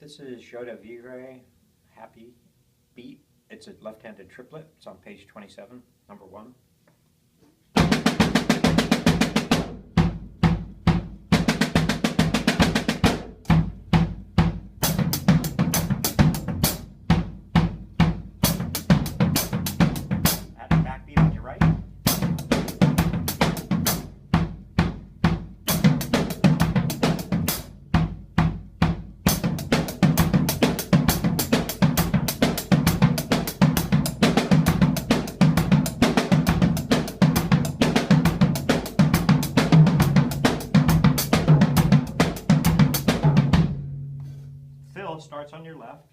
This is Joie, vivre, happy beat. It's a left-handed triplet. It's on page 27, number 1. Add a backbeat on your right. Fill starts on your left.